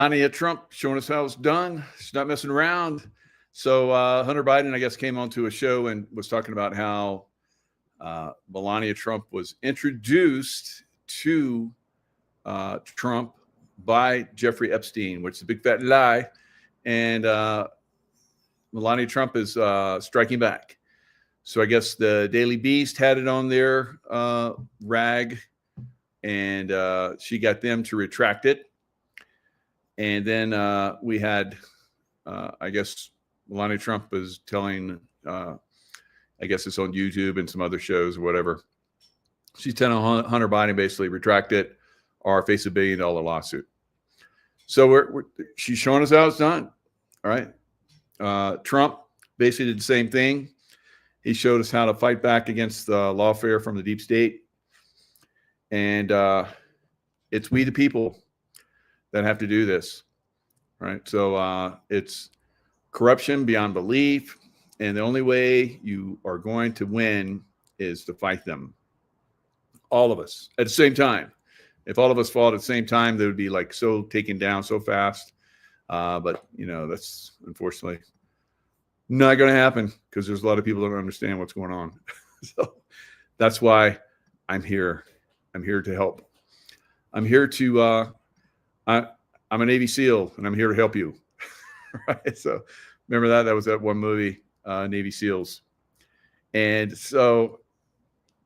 Melania Trump showing us how it's done. She's not messing around. So Hunter Biden, I guess, came onto a show and was talking about how Melania Trump was introduced to Trump by Jeffrey Epstein, which is a big fat lie. And Melania Trump is striking back. So I guess the Daily Beast had it on their rag, and she got them to retract it. And then we had, I guess, Melania Trump was telling, I guess it's on YouTube and some other shows or whatever. She's telling Hunter Biden basically retract it or face $1 billion lawsuit. So she's showing us how it's done. All right. Trump basically did the same thing. He showed us how to fight back against the lawfare from the deep state. And it's we the people that have to do this, right? So it's corruption beyond belief. And the only way you are going to win is to fight them. All of us at the same time. If all of us fought at the same time, they would be like so taken down so fast. But, you know, that's unfortunately not going to happen because there's a lot of people that don't understand what's going on. So that's why I'm here. I'm here to help. I'm here to, I'm a Navy SEAL and I'm here to help you. Right. So remember that? That was that one movie, Navy SEALs. And so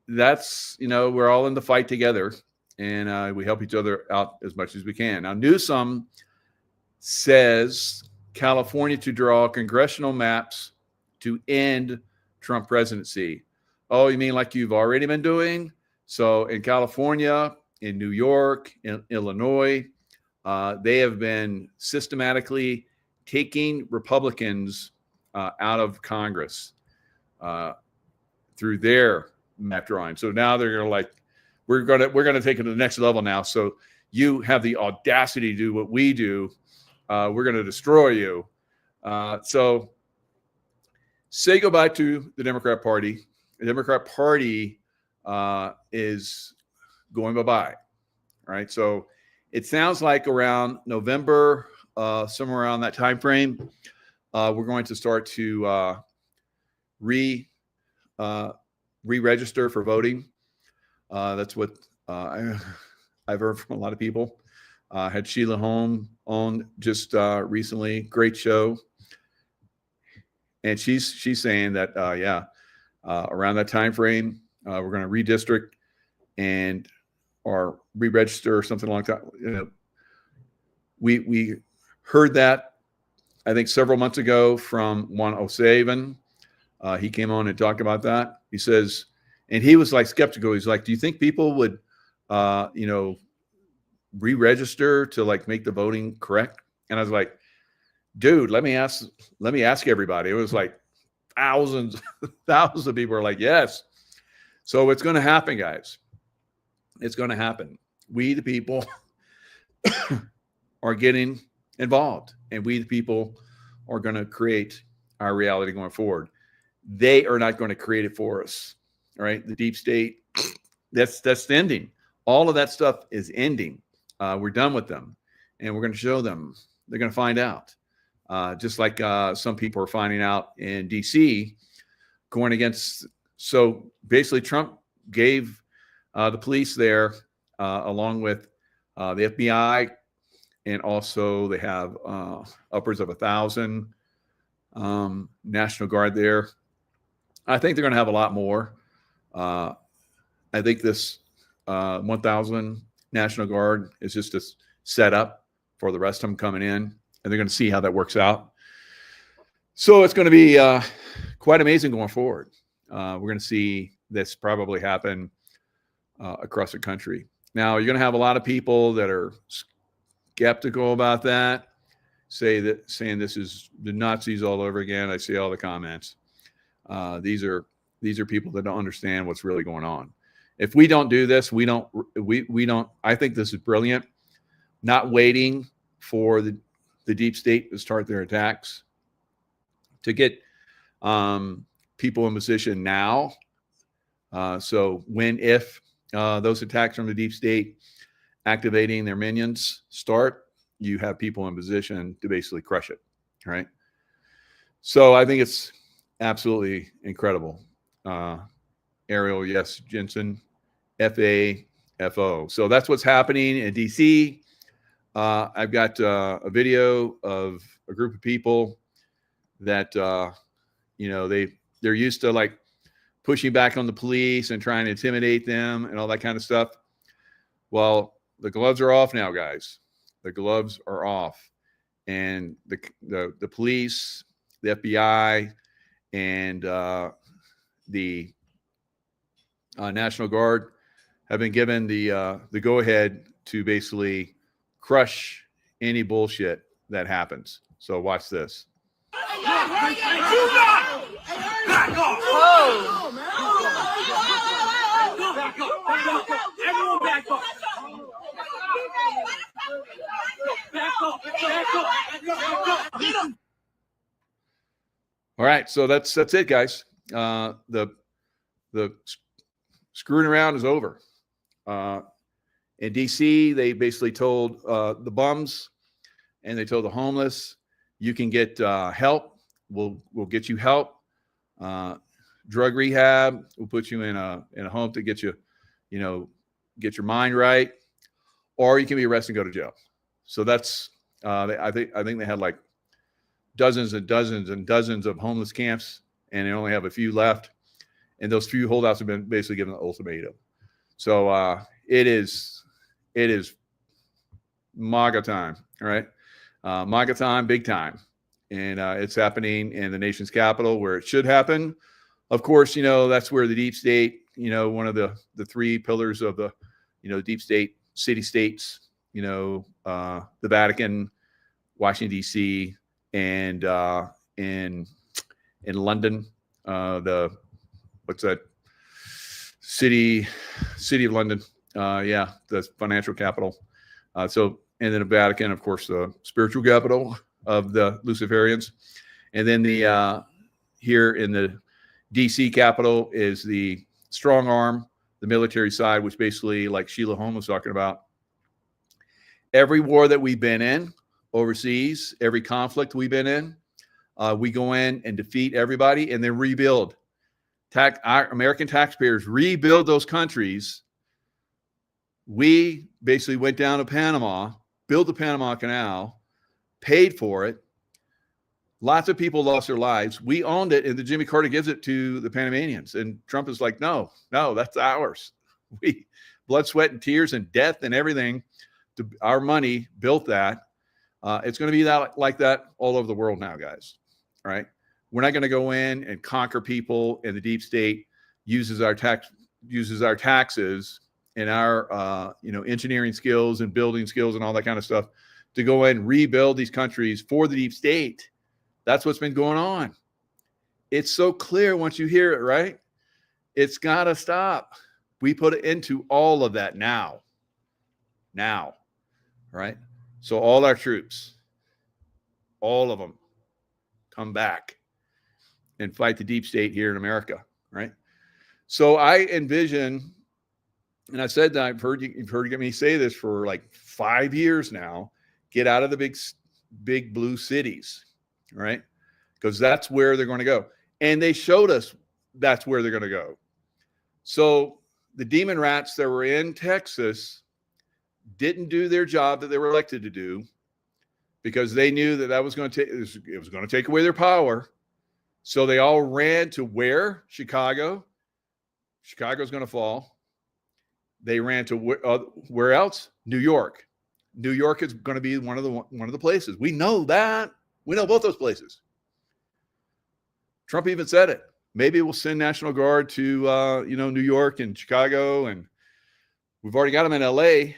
that's, you know, we're all in the fight together and we help each other out as much as we can. Now, Newsom says California to draw congressional maps to end Trump presidency. Oh, you mean like you've already been doing? So in California, in New York, in Illinois, they have been systematically taking Republicans out of Congress through their map drawing. So now they're going to like, we're going to take it to the next level now. So you have the audacity to do what we do. We're going to destroy you. So say goodbye to the Democrat Party. The Democrat Party is going bye-bye. Right. So it sounds like around November, somewhere around that time frame, we're going to start to re-register for voting. That's what I've heard from a lot of people. Had Sheila Holm on just recently, great show, and she's saying that around that time frame, we're going to redistrict and or re-register or something like that. You know, we heard that I think several months ago from Juan O'Savin. He came on and talked about that. He says, and he was like skeptical. He's like, do you think people would, re-register to like make the voting correct? And I was like, dude, let me ask everybody. It was like thousands of people are like, yes. So it's going to happen, guys. It's going to happen. We, the people, are getting involved, and we, the people, are going to create our reality going forward. They are not going to create it for us. All right. The deep state, that's ending. All of that stuff is ending. We're done with them, and we're going to show them. They're going to find out. Just like some people are finding out in DC, going against. So basically, Trump gave the police there, along with the FBI, and also they have upwards of 1,000 National Guard there. I think they're going to have a lot more. I think this 1,000 National Guard is just a setup for the rest of them coming in, and they're going to see how that works out. So it's going to be quite amazing going forward. We're going to see this probably happen across the country. Now, you're going to have a lot of people that are skeptical about that, saying this is the Nazis all over again. I see all the comments. These are people that don't understand what's really going on. If we don't do this, we don't. I think this is brilliant. Not waiting for the deep state to start their attacks, to get people in position now. So if those attacks from the deep state activating their minions start, you have people in position to basically crush it, right? So I think it's absolutely incredible. Ariel, yes, Jensen, FAFO. So that's what's happening in DC. I've got a video of a group of people that, they're used to like pushing back on the police and trying to intimidate them and all that kind of stuff. Well, the gloves are off now, guys. The gloves are off. And the police, the FBI, and the National Guard have been given the go-ahead to basically crush any bullshit that happens. So watch this. All right, so that's it, guys. The screwing around is over. In DC, they basically told the bums and they told the homeless, you can get help. We'll get you help. Drug rehab. We'll put you in a home to get you, get your mind right, or you can be arrested and go to jail. So that's I think they had like dozens and dozens and dozens of homeless camps, and they only have a few left. And those few holdouts have been basically given an ultimatum. So it is MAGA time, all right? MAGA time, big time. And it's happening in the nation's capital where it should happen. Of course, that's where the deep state, one of the three pillars of the, deep state city states, the Vatican, Washington, D.C., and in London, what's that? City of London. The financial capital. And then the Vatican, of course, the spiritual capital of the Luciferians. And then here in the DC capital is the strong arm, the military side, which basically, like Sheila Holm was talking about, every war that we've been in overseas, every conflict we've been in, we go in and defeat everybody and then rebuild. Our American taxpayers rebuild those countries. We basically went down to Panama, built the Panama Canal, paid for it. Lots of people lost their lives. We owned it, and then Jimmy Carter gives it to the Panamanians. And Trump is like, no, that's ours. We blood, sweat, and tears and death and everything. Our money built that. It's going to be like that all over the world now, guys. All right. We're not going to go in and conquer people, and the deep state uses our taxes and our engineering skills and building skills and all that kind of stuff to go in and rebuild these countries for the deep state. That's what's been going on. It's so clear once you hear it, right? It's got to stop. We put it into all of that now, right? So all our troops, all of them, come back and fight the deep state here in America, right? So I envision, and I said that you've heard me say this for like 5 years now, get out of the big blue cities, right? Because that's where they're going to go. And they showed us that's where they're going to go. So the demon rats that were in Texas didn't do their job that they were elected to do because they knew that was going to it was going to take away their power. So they all ran to where? Chicago. Chicago's going to fall. They ran to where else? New York. New York is going to be one of the places. We know that. We know both those places. Trump even said it. Maybe we'll send National Guard to New York and Chicago, and we've already got them in LA,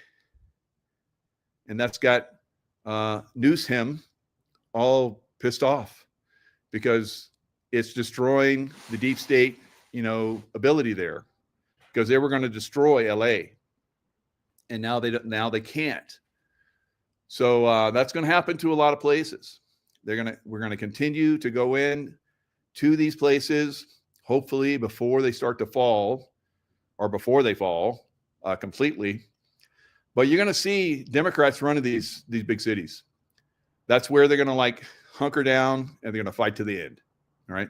and that's got Newsham all pissed off because it's destroying the deep state, ability there, because they were going to destroy LA, and now they can't. So that's going to happen to a lot of places. We're going to continue to go in to these places, hopefully before they start to fall or before they fall completely. But you're going to see Democrats running these big cities. That's where they're going to like hunker down and they're going to fight to the end. All right.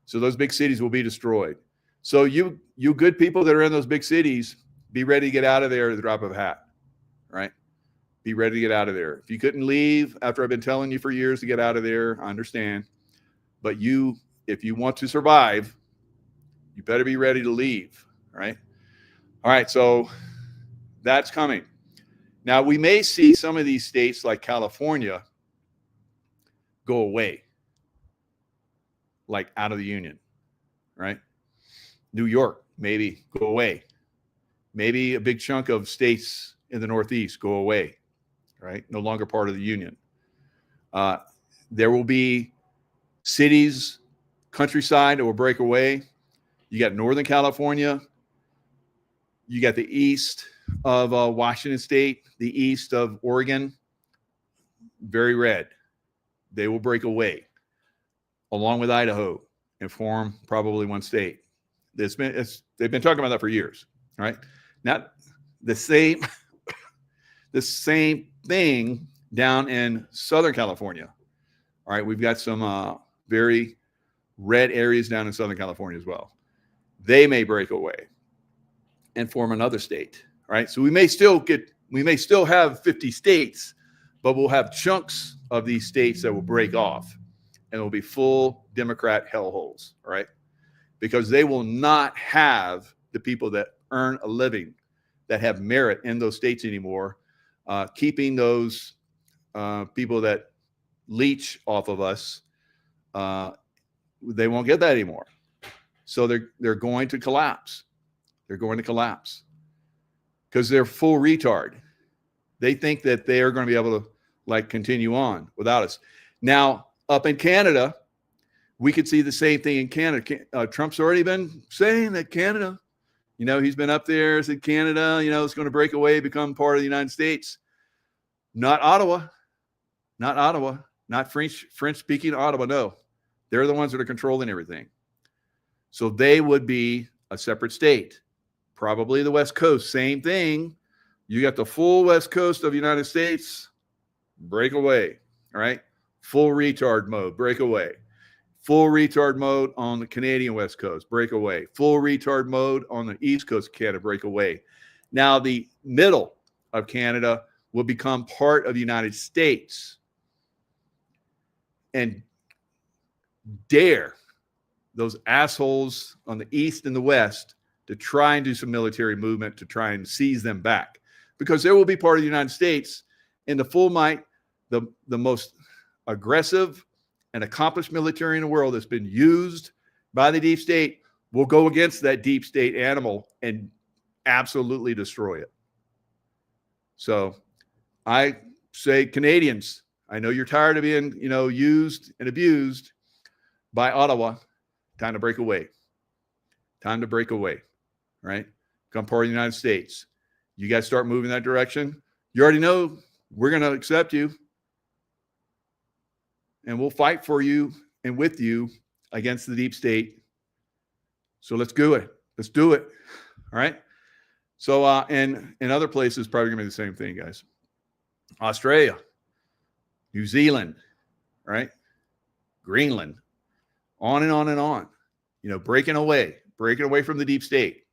So those big cities will be destroyed. So you good people that are in those big cities, be ready to get out of there at the drop of a hat. All right. Be ready to get out of there. If you couldn't leave after I've been telling you for years to get out of there, I understand. But if you want to survive, you better be ready to leave. All right. All right. So that's coming. Now, we may see some of these states like California go away, like out of the union, right? New York, maybe go away. Maybe a big chunk of states in the Northeast go away, right? No longer part of the union. There will be cities, countryside that will break away. You got Northern California. You got the east of Washington State, the east of Oregon, very red. They will break away along with Idaho and form probably one state. They've been talking about that for years, right? Not the same thing down in Southern California. All right, we've got some very red areas down in Southern California as well. They may break away and form another state, right? So we may still have 50 states, but we'll have chunks of these states that will break off and it'll be full Democrat hellholes, right? Because they will not have the people that earn a living, that have merit in those states anymore, keeping those people that leech off of us, they won't get that anymore. So they're going to collapse. They're going to collapse because they're full retard. They think that they are going to be able to like continue on without us. Now, up in Canada, we could see the same thing in Canada. Trump's already been saying that Canada, he's been up there, said Canada, it's going to break away, become part of the United States. Not Ottawa, not French-speaking Ottawa. No, they're the ones that are controlling everything. So they would be a separate state. Probably the West Coast, same thing. You got the full West Coast of the United States, break away, all right? Full retard mode, break away. Full retard mode on the Canadian West Coast, break away. Full retard mode on the East Coast of Canada, break away. Now the middle of Canada will become part of the United States and dare those assholes on the East and the West to try and do some military movement to try and seize them back, because there will be part of the United States in the full might, the most aggressive and accomplished military in the world that's been used by the deep state will go against that deep state animal and absolutely destroy it. So I say, Canadians, I know you're tired of being, used and abused by Ottawa. Time to break away. Time to break away, right? Become part of the United States. You guys start moving that direction. You already know we're going to accept you. And we'll fight for you and with you against the deep state. So let's do it. Let's do it. All right. So, and in other places, probably going to be the same thing, guys. Australia, New Zealand, right? Greenland, on and on and on. Breaking away from the deep state.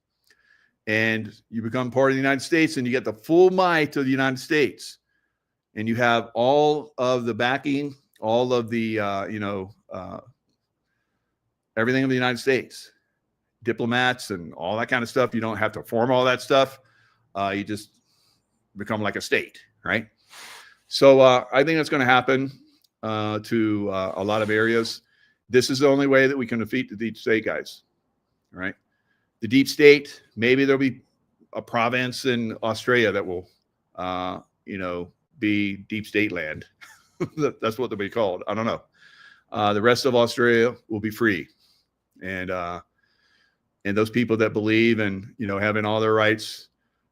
And you become part of the United States and you get the full might of the United States. And you have all of the backing, all of the, everything of the United States, diplomats and all that kind of stuff. You don't have to form all that stuff. You just become like a state, right? So I think that's going to happen to a lot of areas. This is the only way that we can defeat the deep state, guys, all right? The deep state, maybe there'll be a province in Australia that will, be deep state land. That's what they'll be called. I don't know. The rest of Australia will be free. And those people that believe in, having all their rights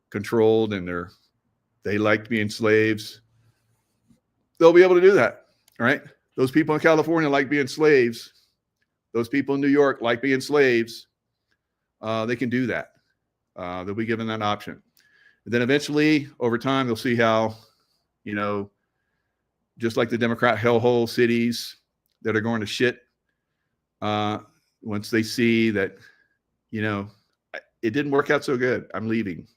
controlled and they like being slaves, they'll be able to do that. All right. Those people in California like being slaves. Those people in New York like being slaves. They can do that. They'll be given that option. And then eventually, over time, they'll see how, you know, just like the Democrat hellhole cities that are going to shit, once they see that, you know, it didn't work out so good, I'm leaving.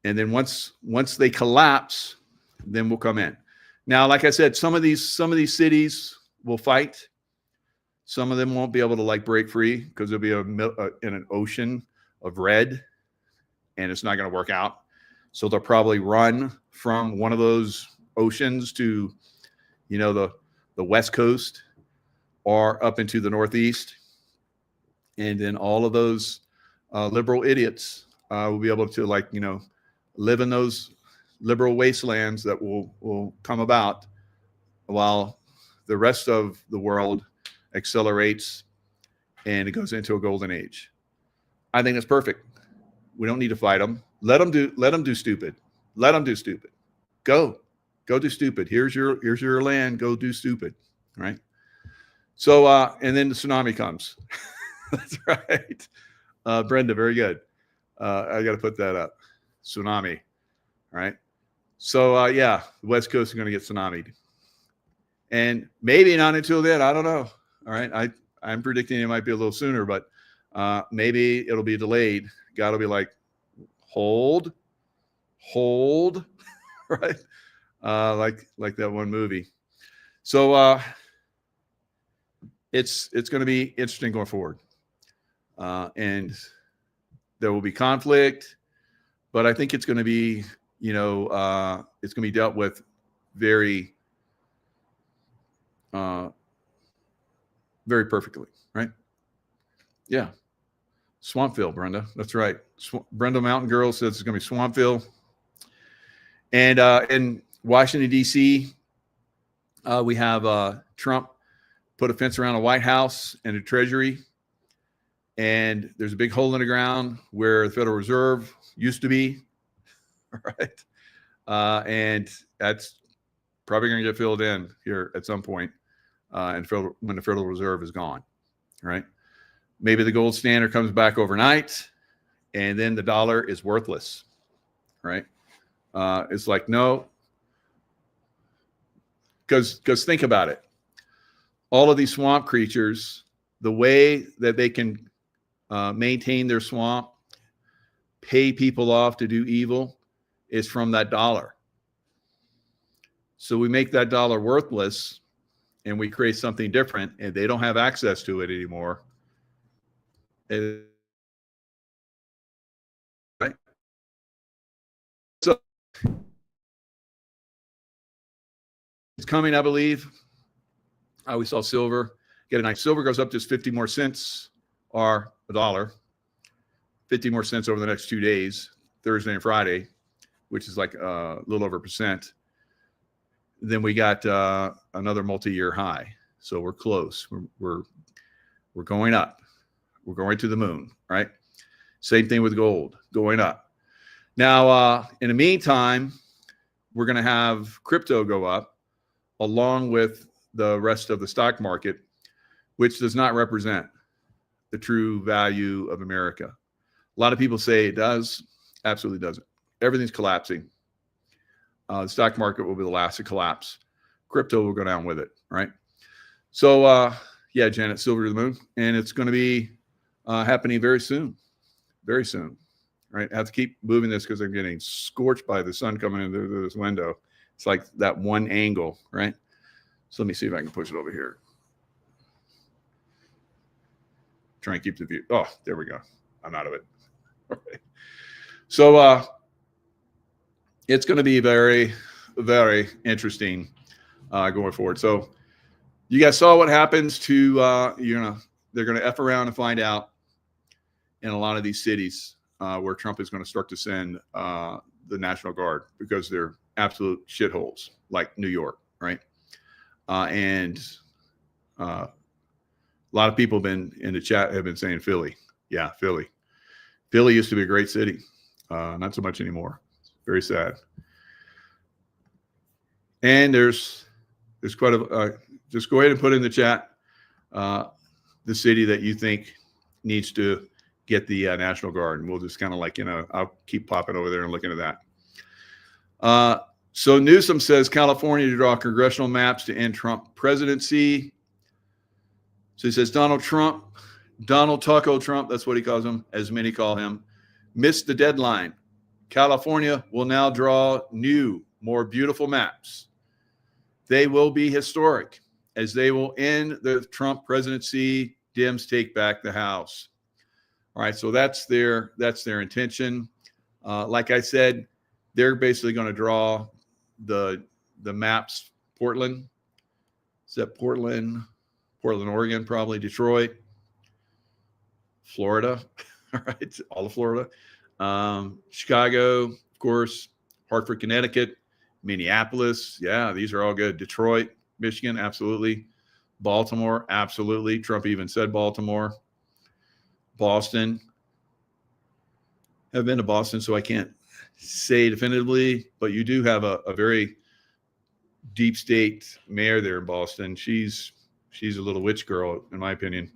And then once they collapse, then we'll come in. Now, like I said, some of these cities will fight. Some of them won't be able to like break free because there'll be in an ocean of red, and it's not going to work out. So they'll probably run from one of those oceans to, you know, the West Coast or up into the Northeast. And then all of those liberal idiots will be able to, like, you know, live in those liberal wastelands that will come about while the rest of the world accelerates and it goes into a golden age. I think that's perfect. We don't need to fight them. Let them do stupid. Let them do stupid. Go do stupid. Here's your land. Go do stupid. Right. So, and then the tsunami comes. That's right. Brenda, very good. I got to put that up. Tsunami. All right. So, yeah, the West Coast is going to get tsunamied. And maybe not until then. I don't know. All right. I'm predicting it might be a little sooner, but maybe it'll be delayed. God will be like, hold, right? Like that one movie. So it's going to be interesting going forward. And there will be conflict, but I think it's going to be, you know, it's going to be dealt with very, very perfectly, right? Yeah. Swampville, Brenda. That's right. Brenda Mountain Girl says it's going to be Swampville. And in Washington, D.C., we have Trump put a fence around the White House and the Treasury. And there's a big hole in the ground where the Federal Reserve used to be, right? And that's probably going to get filled in here at some point and when the Federal Reserve is gone, right? Maybe the gold standard comes back overnight, and then the dollar is worthless, right? It's like, no, because think about it. All of these swamp creatures, the way that they can maintain their swamp, pay people off to do evil, is from that dollar. So we make that dollar worthless, and we create something different, and they don't have access to it anymore. Right? So it's coming, I believe. We saw silver get a nice. Silver goes up just 50 more cents or $1, 50 more cents over the next 2 days, Thursday and Friday, which is like a little over 1%. Then we got another multi-year high. So we're close. We're going up. We're going to the moon, right? Same thing with gold, going up. Now, in the meantime, we're going to have crypto go up along with the rest of the stock market, which does not represent the true value of America. A lot of people say it does. Absolutely doesn't. Everything's collapsing. The stock market will be the last to collapse. Crypto will go down with it, right? So, yeah, Janet, silver to the moon. And it's going to be happening very soon. Very soon, right? I have to keep moving this because I'm getting scorched by the sun coming into this window. It's like that one angle, right? So let me see if I can push it over here. Try and keep the view. Oh, there we go. I'm out of it. All right. So it's going to be very, very interesting going forward. So you guys saw what happens to, they're going to F around and find out in a lot of these cities where Trump is going to start to send the National Guard because they're absolute shitholes, like New York, right? And a lot of people in the chat have been saying Philly. Yeah, Philly. Philly used to be a great city. Not so much anymore. Very sad. And there's quite a, just go ahead and put in the chat the city that you think needs to get the National Guard, and we'll just kind of like, I'll keep popping over there and looking at that. So Newsom says California to draw congressional maps to end Trump presidency. So he says Donald Taco Trump, that's what he calls him, as many call him, missed the deadline. California will now draw new, more beautiful maps. They will be historic, as they will end the Trump presidency. Dems take back the House. All right, so that's their intention. Like I said, they're basically going to draw the maps. Portland, is that Portland, Oregon, probably Detroit, Florida, all right, all of Florida, Chicago, of course, Hartford, Connecticut, Minneapolis, yeah, these are all good. Detroit, Michigan, absolutely. Baltimore, absolutely. Trump even said Baltimore. Boston. I've been to Boston, so I can't say definitively, but you do have a very deep state mayor there in Boston. She's a little witch girl, in my opinion.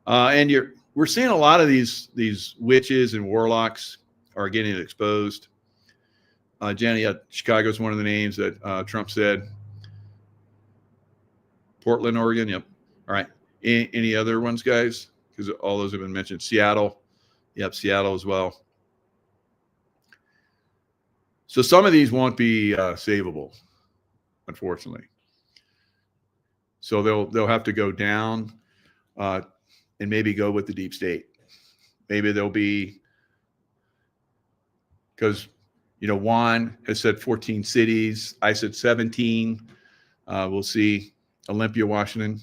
And we're seeing a lot of these witches and warlocks are getting exposed. Jenny, Chicago's one of the names that Trump said. Portland, Oregon, yep. All right. Any other ones, guys? Because all those have been mentioned. Seattle, yep, Seattle as well. So some of these won't be savable, unfortunately. So they'll have to go down and maybe go with the deep state. Maybe they'll be, because Juan has said 14 cities. I said 17. We'll see. Olympia, Washington.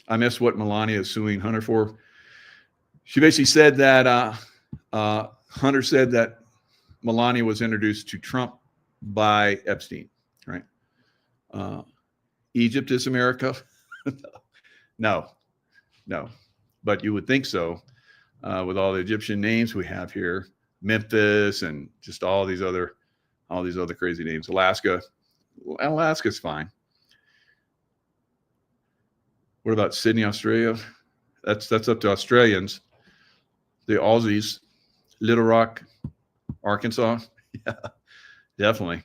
I missed what Melania is suing Hunter for. She basically said that Hunter said that Melania was introduced to Trump by Epstein, right? Egypt is America? No, but you would think so with all the Egyptian names we have here, Memphis, and just all these other crazy names. Alaska's fine. What about Sydney, Australia? That's up to Australians. The Aussies, Little Rock, Arkansas. Yeah, definitely.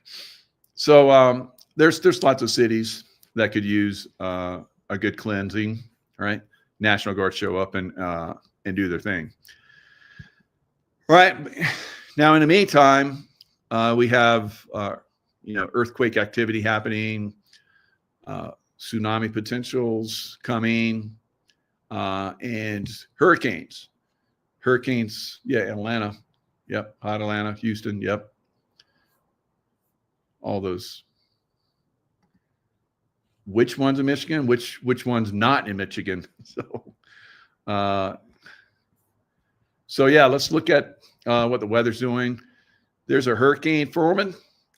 So there's lots of cities that could use a good cleansing, right? National Guard show up and do their thing. All right. Now, in the meantime, we have earthquake activity happening, tsunami potentials coming, and hurricanes. Yeah, Atlanta. Yep, hot Atlanta, Houston. Yep, all those. Which one's in Michigan? Which one's not in Michigan? So yeah, let's look at what the weather's doing. There's a hurricane forming,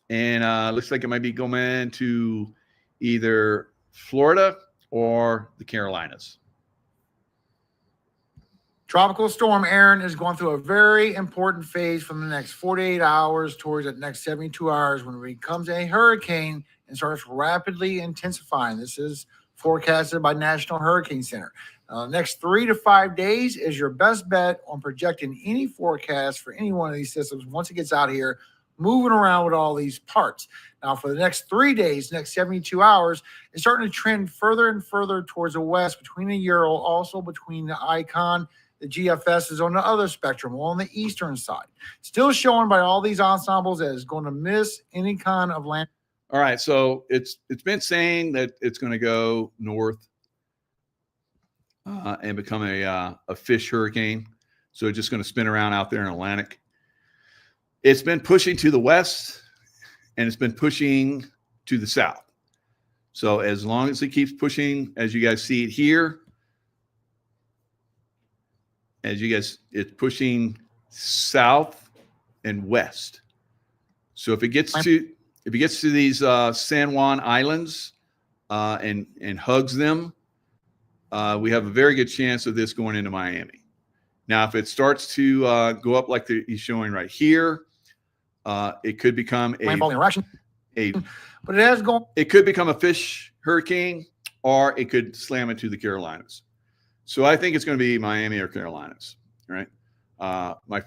and looks like it might be going to either Florida or the Carolinas. Tropical storm Aaron is going through a very important phase from the next 48 hours towards the next 72 hours when it becomes a hurricane and starts rapidly intensifying. This is forecasted by National Hurricane Center. Next 3 to 5 days is your best bet on projecting any forecast for any one of these systems once it gets out here, moving around with all these parts. Now, for the next 3 days, next 72 hours, it's starting to trend further and further towards the west between the Ural, also between the Icon. The GFS is on the other spectrum, on the eastern side. Still showing by all these ensembles that it's going to miss any kind of land. All right, so it's been saying that it's going to go north and become a fish hurricane. So it's just going to spin around out there in Atlantic. It's been pushing to the west, and it's been pushing to the south. So as long as it keeps pushing, as you guys see it here, it's pushing south and west. So if it gets to these San Juan Islands and hugs them, we have a very good chance of this going into Miami. Now, if it starts to go up like he's showing right here, it could become landfall interaction. But it has gone. It could become a fish hurricane, or it could slam into the Carolinas. So I think it's going to be Miami or Carolinas. Right. My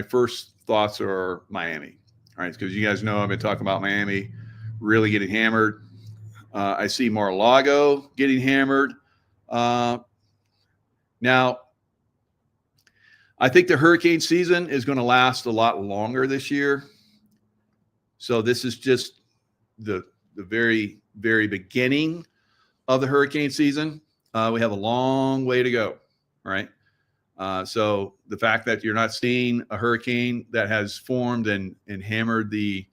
first thoughts are Miami. All right, because you guys know I've been talking about Miami really getting hammered. I see Mar-a-Lago getting hammered. Now, I think the hurricane season is going to last a lot longer this year. So this is just the very, very beginning of the hurricane season. We have a long way to go, right? So the fact that you're not seeing a hurricane that has formed and hammered the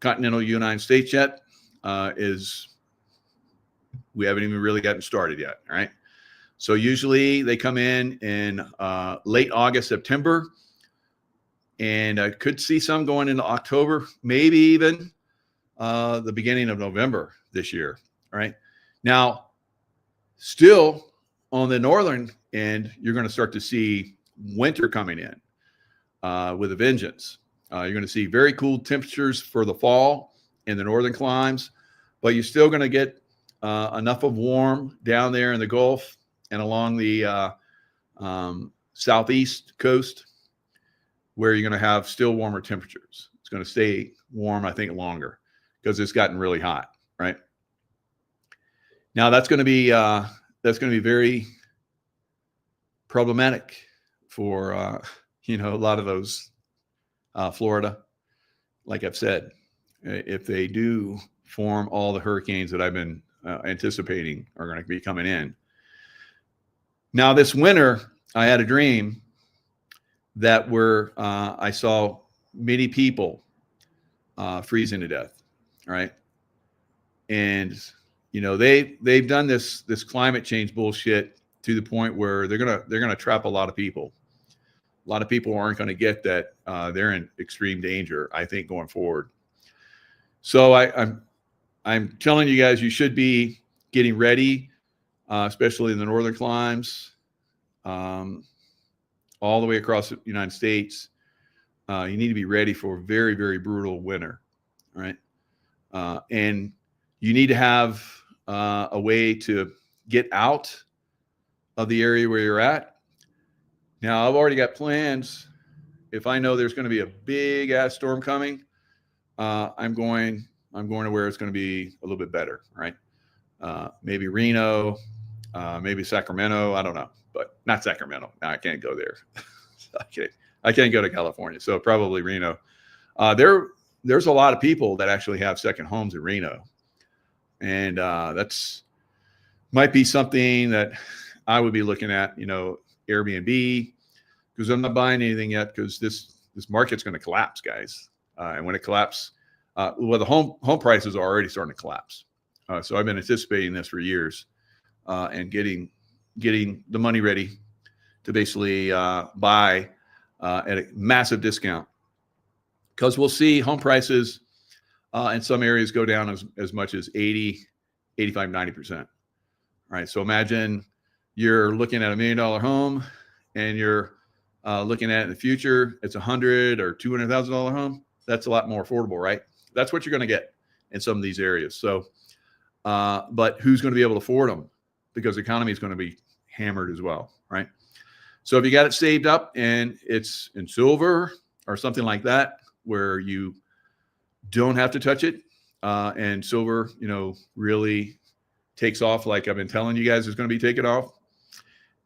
continental United States yet is we haven't even really gotten started yet, all right? So usually they come in late August, September, and I could see some going into October, maybe even the beginning of November this year, all right? Now, still on the northern end, you're going to start to see winter coming in with a vengeance. You're going to see very cool temperatures for the fall in the northern climes, but you're still going to get enough of warm down there in the Gulf and along the southeast coast where you're going to have still warmer temperatures. It's going to stay warm, I think, longer because it's gotten really hot, right? Now that's going to be very problematic for a lot of those Florida. Like I've said, if they do form all the hurricanes that I've been anticipating are going to be coming in. Now this winter, I had a dream that I saw many people freezing to death, right? And they've done this climate change bullshit to the point where they're gonna trap a lot of people. A lot of people aren't going to get that they're in extreme danger, I think, going forward. So I'm telling you guys, you should be getting ready, especially in the northern climes, all the way across the United States. You need to be ready for a very, very brutal winter, right? And you need to have a way to get out of the area where you're at. Now, I've already got plans. If I know there's going to be a big ass storm coming, I'm going to where it's going to be a little bit better, right? Maybe Reno, maybe Sacramento. I don't know, but not Sacramento. No, I can't go there. I can't go to California. So probably Reno. There's a lot of people that actually have second homes in Reno. And that's might be something that I would be looking at, Airbnb, because I'm not buying anything yet because this market's going to collapse, guys. And when it collapses, the home prices are already starting to collapse. So I've been anticipating this for years and getting the money ready to basically buy at a massive discount, because we'll see home prices in some areas go down as much as 80, 85, 90%. All right. So imagine you're looking at $1 million home and you're looking at in the future, it's $100,000 or $200,000 home. That's a lot more affordable, right? That's what you're going to get in some of these areas. So, but who's going to be able to afford them? Because the economy is going to be hammered as well, right? So if you got it saved up and it's in silver or something like that, where you don't have to touch it, and silver, really takes off, like I've been telling you guys is going to be taken off,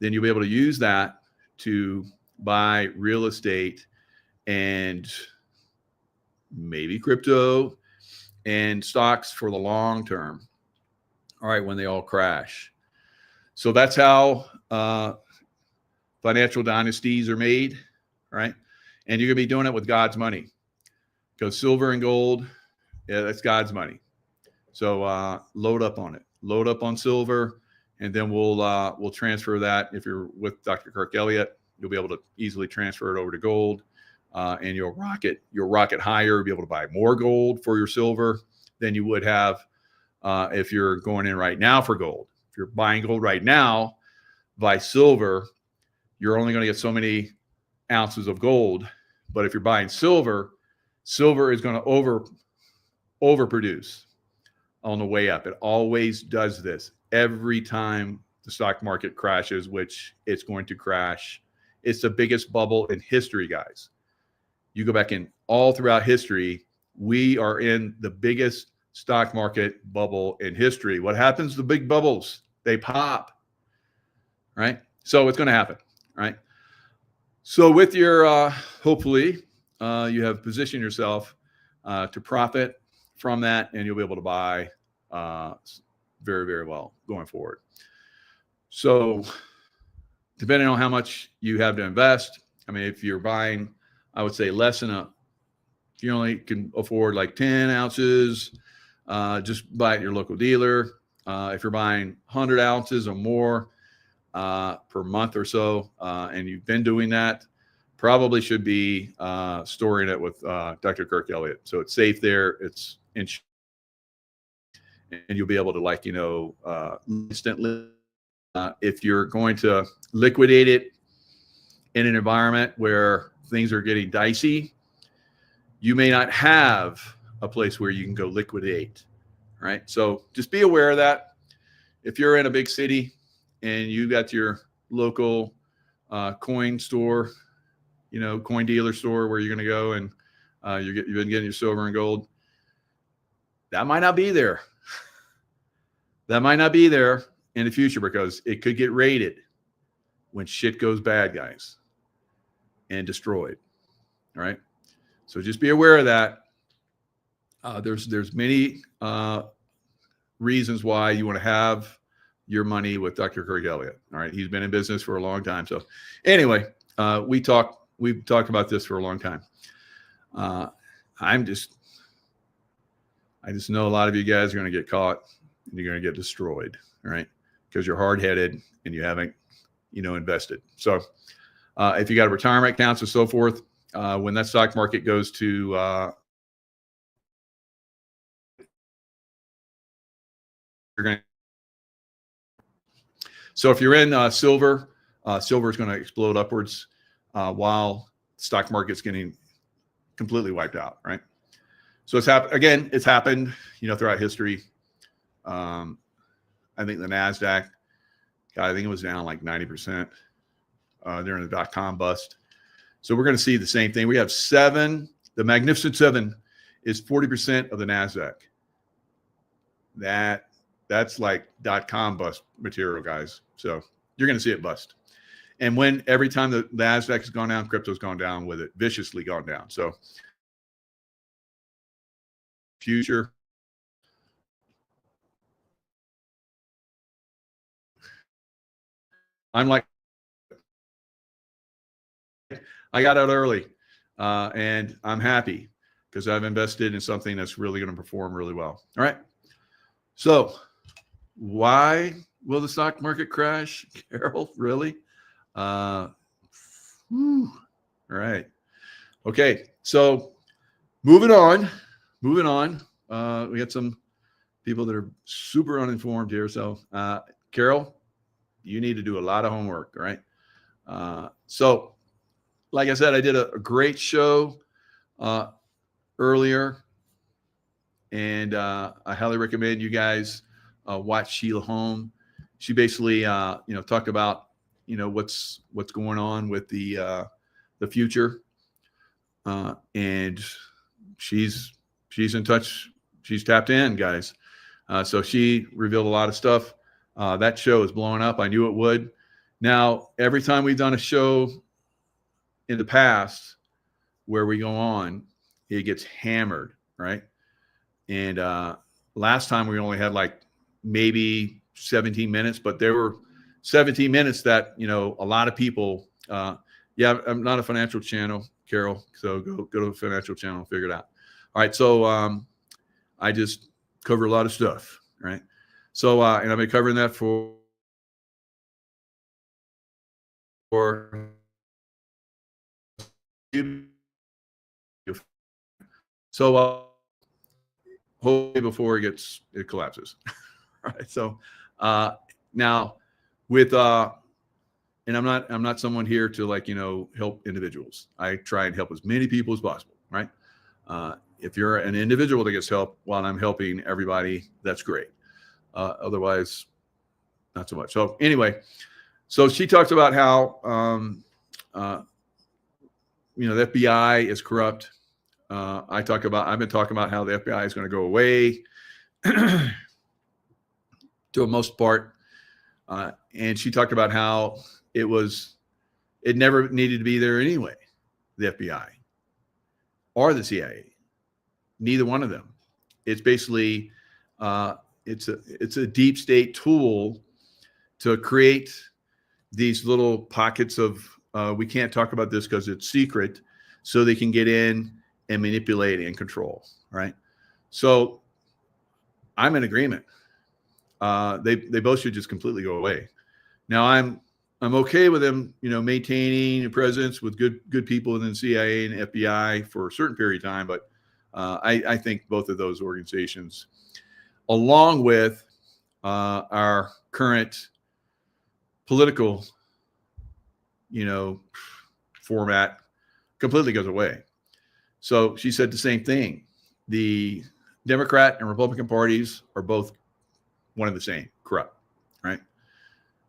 then you'll be able to use that to buy real estate and maybe crypto and stocks for the long term. All right, when they all crash. So that's how financial dynasties are made, right? And you're going to be doing it with God's money, because silver and gold, yeah, that's God's money. So load up on it. Load up on silver, and then we'll transfer that. If you're with Dr. Kirk Elliott, you'll be able to easily transfer it over to gold, and you'll rocket higher. You'll be able to buy more gold for your silver than you would have if you're going in right now for gold. If you're buying gold right now, buy silver, you're only going to get so many ounces of gold. But if you're buying silver is going to overproduce. on the way up. It always does this every time the stock market crashes, which it's going to crash. It's the biggest bubble in history, guys. You go back in all throughout history, we are in the biggest stock market bubble in history. What happens to big bubbles? They pop, right? So it's going to happen, right? So with your, hopefully, you have positioned yourself to profit from that, and you'll be able to buy very, very well going forward. So depending on how much you have to invest, I mean, if you're buying, I would say less than if you only can afford like 10 ounces, just buy at your local dealer. If you're buying 100 ounces or more per month or so, and you've been doing that, probably should be storing it with Dr. Kirk Elliott. So it's safe there. It's and you'll be able to, like, instantly. If you're going to liquidate it in an environment where things are getting dicey, you may not have a place where you can go liquidate, right? So just be aware of that. If you're in a big city and you got your local coin store, coin dealer store where you're going to go and you've been getting your silver and gold, that might not be there. That might not be there in the future because it could get raided when shit goes bad, guys, and destroyed. All right. So just be aware of that. There's many reasons why you want to have your money with Dr. Kirk Elliott. All right. He's been in business for a long time. So anyway, we've talked about this for a long time. I just know a lot of you guys are going to get caught and you're going to get destroyed. All right. Because you're hard-headed and you haven't, invested. So if you got retirement accounts and so forth, when that stock market goes to so if you're in silver, silver is going to explode upwards while the stock market's getting completely wiped out, right? So it's happened, throughout history. I think the NASDAQ, I think it was down like 90% during the dot-com bust. So we're going to see the same thing. We have the Magnificent Seven is 40% of the NASDAQ. That's like dot-com bust material, guys. So you're going to see it bust. And every time the NASDAQ has gone down, crypto's gone down with it, viciously gone down. So future. I got out early and I'm happy because I've invested in something that's really going to perform really well. All right. So why will the stock market crash, Carol? Really? All right. Okay. So moving on. We got some people that are super uninformed here. So Carol, you need to do a lot of homework. All right. So like I said, I did a great show earlier, and I highly recommend you guys watch Sheila Home. She basically, talked about, what's going on with the future, and she's in touch. She's tapped in, guys. So she revealed a lot of stuff. That show is blowing up. I knew it would. Now, every time we've done a show in the past where we go on, it gets hammered, right? And last time we only had like maybe 17 minutes, but there were 17 minutes that, a lot of people, I'm not a financial channel, Carol, so go to the financial channel and figure it out. All right, so I just cover a lot of stuff, right? So, and I've been covering that for so hopefully before it collapses. All right. So now with and I'm not someone here to help individuals. I try and help as many people as possible, right? if you're an individual that gets help while I'm helping everybody, that's great. Otherwise, not so much. So anyway, so she talks about how, the FBI is corrupt. I've been talking about how the FBI is going to go away to a most part. And she talked about how it never needed to be there anyway, the FBI or the CIA, neither one of them. It's basically, it's a deep state tool to create these little pockets of, we can't talk about this because it's secret, so they can get in and manipulate and control, right? So I'm in agreement. They both should just completely go away. Now I'm okay with them, maintaining a presence with good people within CIA and FBI for a certain period of time, but I think both of those organizations, along with our current political, format, completely goes away. So she said the same thing. The Democrat and Republican parties are both one and the same, corrupt, right?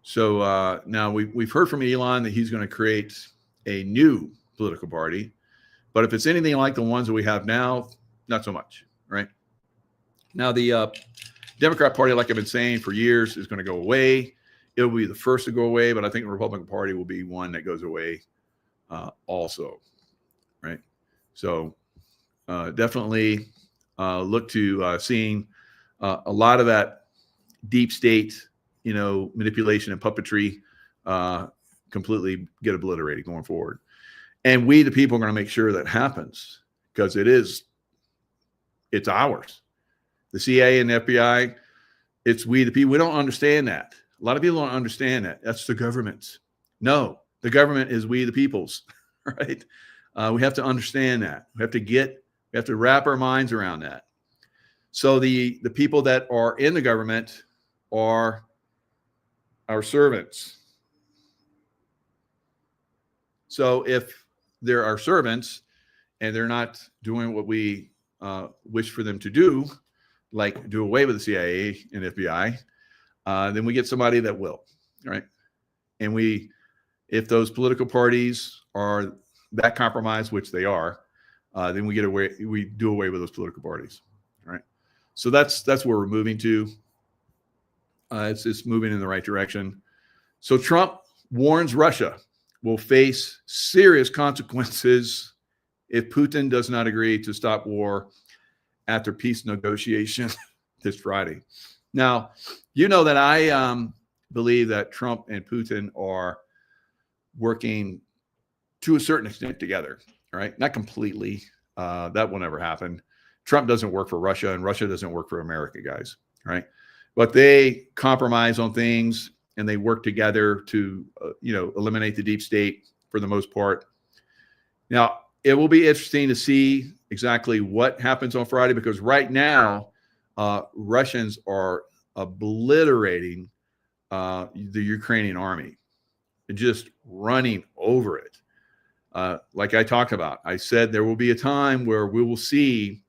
So now we've heard from Elon that he's going to create a new political party, but if it's anything like the ones that we have now, not so much, right? Now the Democrat Party, like I've been saying for years, is going to go away. It'll be the first to go away, but I think the Republican Party will be one that goes away also, right? So definitely look to seeing a lot of that deep state, manipulation and puppetry completely get obliterated going forward. And we, the people, are going to make sure that happens because it's ours. The CIA and the FBI, it's we, the people. We don't understand that. A lot of people don't understand that. That's the government's. No, the government is we, the people's, right? We have to understand that. We have to wrap our minds around that. So the people that are in the government are our servants. So if they're our servants and they're not doing what we wish for them to do, like do away with the CIA and FBI, then we get somebody that will, right? And if those political parties are that compromised, which they are, then we do away with those political parties, right? So that's where we're moving to. It's moving in the right direction. So Trump warns Russia will face serious consequences if Putin does not agree to stop war after peace negotiation this Friday. Now, that I believe that Trump and Putin are working to a certain extent together, right? Not completely. That will never happen. Trump doesn't work for Russia and Russia doesn't work for America, guys, right? But they compromise on things and they work together to, eliminate the deep state for the most part. Now, it will be interesting to see exactly what happens on Friday because right now, Russians are obliterating the Ukrainian army, just running over it. Like I talked about, I said there will be a time where we will see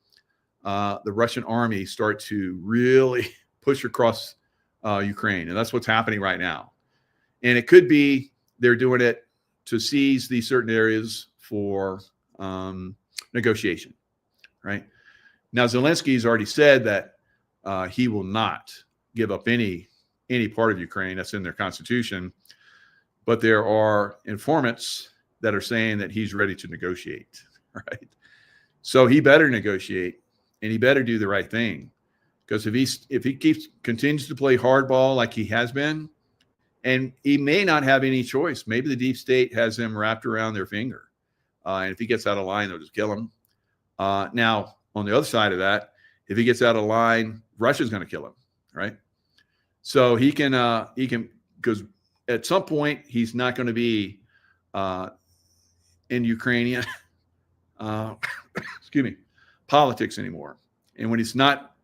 the Russian army start to really push across Ukraine. And that's what's happening right now. And it could be they're doing it to seize these certain areas for negotiation, right? Now, Zelensky's already said that he will not give up any part of Ukraine. That's in their constitution. But there are informants that are saying that he's ready to negotiate, right? So he better negotiate and he better do the right thing. Because if he continues to play hardball like he has been, and he may not have any choice. Maybe the deep state has him wrapped around their finger. And if he gets out of line, they'll just kill him. Now, on the other side of that, if he gets out of line, Russia's going to kill him, right? So he can, because at some point he's not going to be in Ukrainian, politics anymore. And when he's not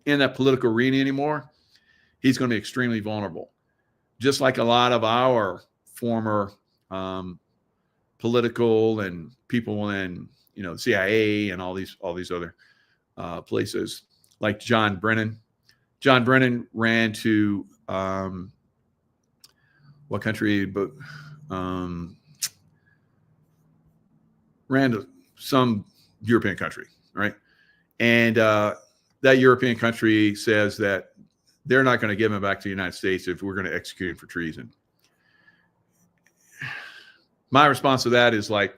in that political arena anymore, he's going to be extremely vulnerable. Just like a lot of our former political and people in CIA and all these other places, like John Brennan. John Brennan ran to what country? But ran to some European country, right? And that European country says that they're not going to give him back to the United States if we're going to execute him for treason. My response to that is like,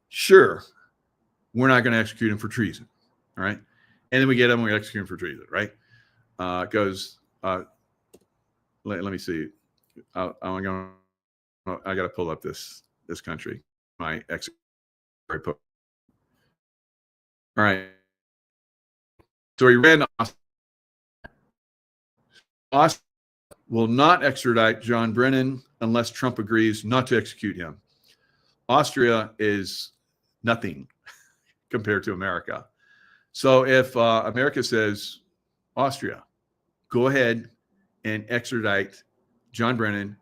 sure, we're not going to execute him for treason, all right? And then we get him, we execute him for treason, right? Let me see. I got to pull up this country. My ex. All right. So he ran. Austria will not extradite John Brennan unless Trump agrees not to execute him. Austria is nothing compared to America. So if America says, Austria, go ahead and extradite John Brennan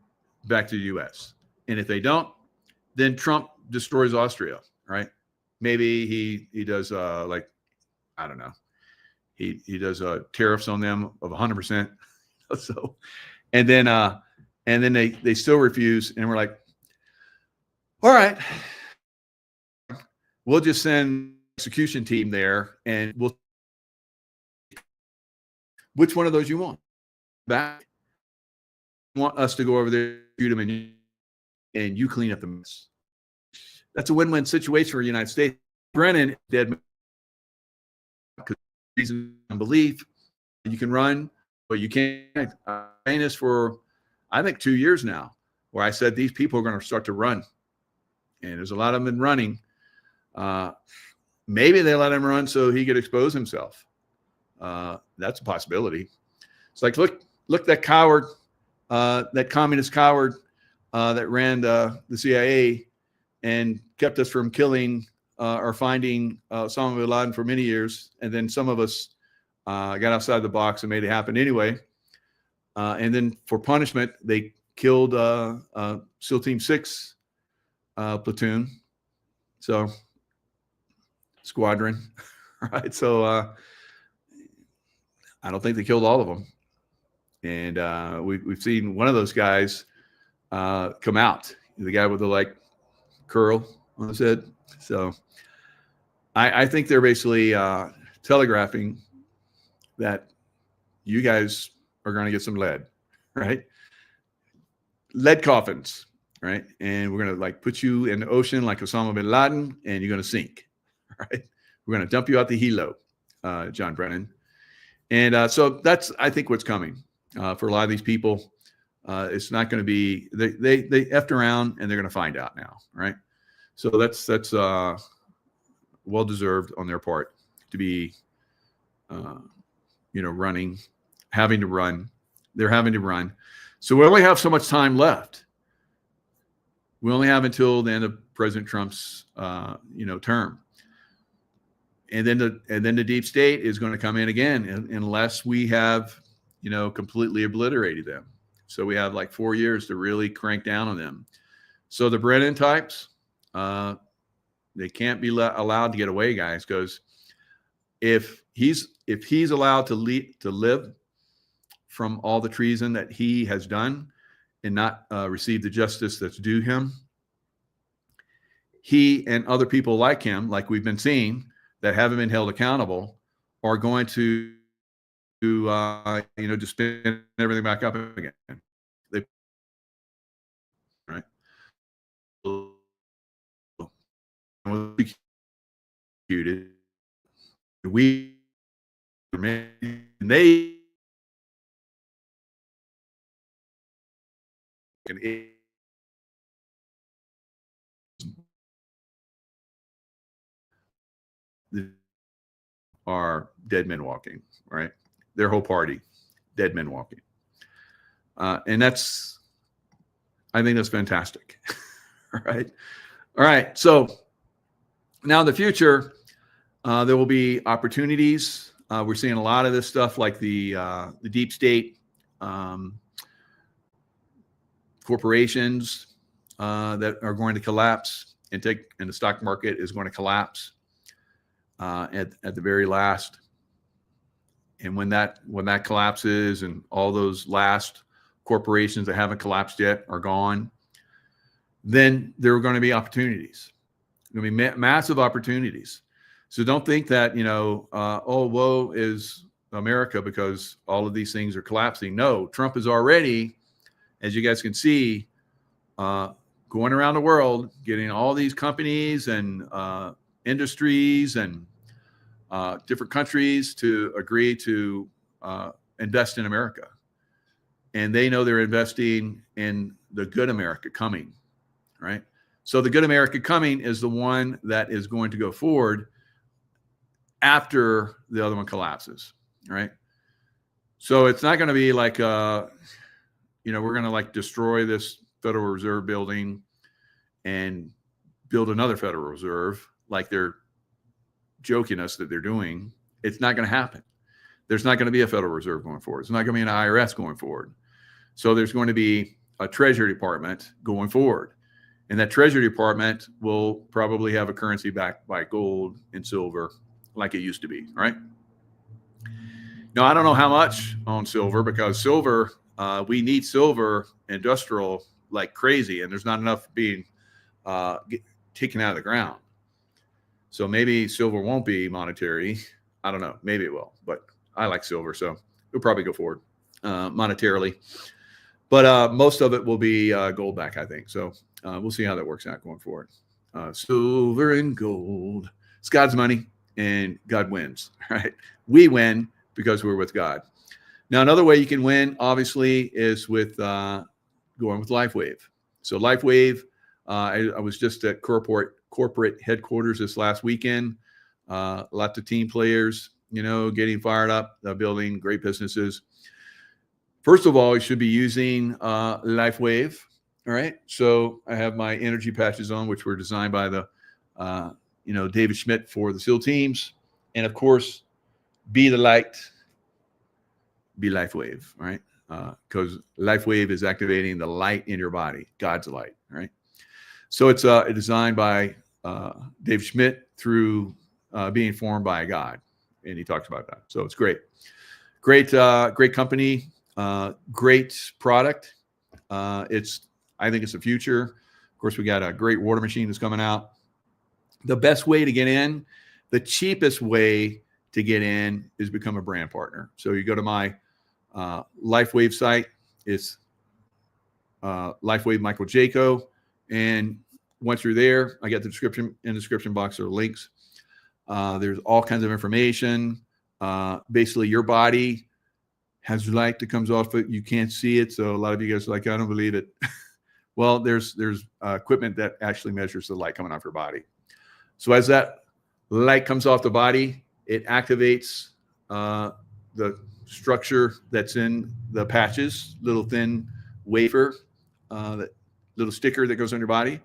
back to the U.S. And if they don't, then Trump destroys Austria, right? Maybe he does like, I don't know. He does tariffs on them of 100%. So, and then they still refuse, and we're like, all right, we'll just send execution team there, and we'll. Which one of those you want? Back? You want us to go over there, shoot them, and you clean up the mess. That's a win-win situation for the United States. Brennan dead because reason and belief. You can run, but you can't. I'm saying this for, I think, 2 years now, where I said these people are going to start to run, and there's a lot of them been running. Maybe they let him run so he could expose himself. That's a possibility. It's like, look, that coward, that communist coward that ran the CIA and kept us from killing or finding Osama bin Laden for many years. And then some of us got outside the box and made it happen anyway. And then for punishment, they killed SEAL Team 6 platoon. So squadron, right? So I don't think they killed all of them. And we've seen one of those guys come out, the guy with the like curl on his head. So I think they're basically telegraphing that you guys are going to get some lead, right? Lead coffins, right? And we're going to like put you in the ocean like Osama bin Laden, and you're going to sink, right? We're going to dump you out the helo, John Brennan. And so that's, I think, what's coming for a lot of these people. It's not going to be, they effed around and they're going to find out now, right? So that's well-deserved on their part to be, running, having to run. They're having to run. So we only have so much time left. We only have until the end of President Trump's, term. And then the deep state is going to come in again unless we have, completely obliterated them. So we have like 4 years to really crank down on them. So the Brennan types, they can't be allowed to get away, guys, because if he's allowed to live from all the treason that he has done and not receive the justice that's due him, he and other people like him, like we've been seeing, that haven't been held accountable, are going to just spin everything back up again. Right? They are dead men walking, right? Their whole party, dead men walking. And I think that's fantastic. All right. So now in the future, there will be opportunities. We're seeing a lot of this stuff like the deep state corporations that are going to collapse. and the stock market is going to collapse at the very last. And when that collapses and all those last corporations that haven't collapsed yet are gone, then there are going to be opportunities. Going to be massive opportunities. So don't think that, oh, woe is America because all of these things are collapsing. No, Trump is already, as you guys can see, going around the world, getting all these companies and industries and different countries to agree to invest in America. And they know they're investing in the good America coming, right? So the good America coming is the one that is going to go forward after the other one collapses, right? So it's not going to be like, we're going to like destroy this Federal Reserve building and build another Federal Reserve like they're joking us that they're doing. It's not going to happen. There's not going to be a Federal Reserve going forward. There's not going to be an IRS going forward. So there's going to be a Treasury Department going forward. And that Treasury Department will probably have a currency backed by gold and silver like it used to be, right? Now, I don't know how much on silver because silver, we need silver industrial like crazy, and there's not enough being taken out of the ground. So maybe silver won't be monetary. I don't know. Maybe it will, but I like silver, so we'll probably go forward monetarily. But most of it will be gold back, I think. So we'll see how that works out going forward. Silver and gold. It's God's money, and God wins, right? We win because we're with God. Now, another way you can win, obviously, is with going with LifeWave. So LifeWave, I was just at corporate headquarters this last weekend. Lots of team players, getting fired up, building great businesses. First of all, you should be using LifeWave. All right. So I have my energy patches on, which were designed by the, David Schmidt for the SEAL teams. And of course, be the light, be LifeWave, right? Because LifeWave is activating the light in your body, God's light, right? So it's designed by Dave Schmidt through being formed by God. And he talks about that. So it's great. Great company, great product. I think it's the future. Of course, we got a great water machine that's coming out. The best way to get in, the cheapest way to get in is become a brand partner. So you go to my LifeWave site. It's LifeWave Michael Jaco. And once you're there, I got the description box or links. There's all kinds of information. Basically, your body has light that comes off it. You can't see it. So a lot of you guys are like, I don't believe it. Well, there's equipment that actually measures the light coming off your body. So as that light comes off the body, it activates the structure that's in the patches, little thin wafer, that little sticker that goes on your body,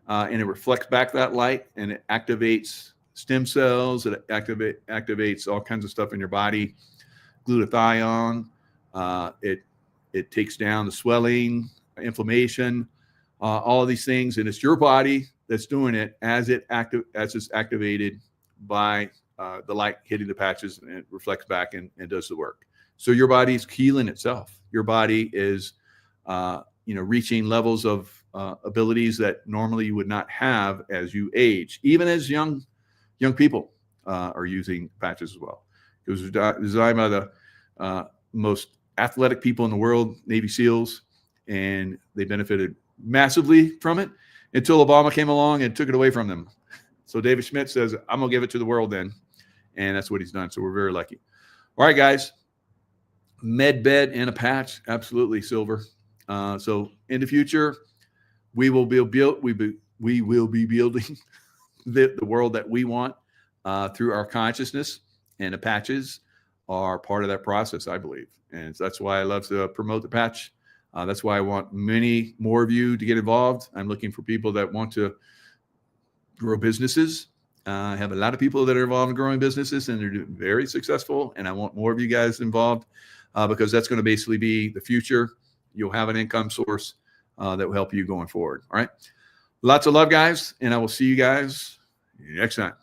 and it reflects back that light, and it activates stem cells. It activates all kinds of stuff in your body, glutathione. It takes down the swelling, inflammation, all of these things, and it's your body that's doing it as it's activated by the light hitting the patches, and it reflects back and does the work. So your body's healing itself. Your body is, reaching levels of abilities that normally you would not have as you age. Even as young people are using patches as well. It was designed by the most athletic people in the world, Navy SEALs, and they benefited massively from it until Obama came along and took it away from them. So David Schmidt says, I'm going to give it to the world then. And that's what he's done. So we're very lucky. All right, guys. Med bed and a patch. Absolutely, silver. So in the future, we will be building the world that we want through our consciousness, and the patches are part of that process, I believe. And that's why I love to promote the patch. That's why I want many more of you to get involved. I'm looking for people that want to grow businesses. I have a lot of people that are involved in growing businesses, and they're very successful. And I want more of you guys involved because that's going to basically be the future. You'll have an income source that will help you going forward. All right. Lots of love, guys, and I will see you guys next time.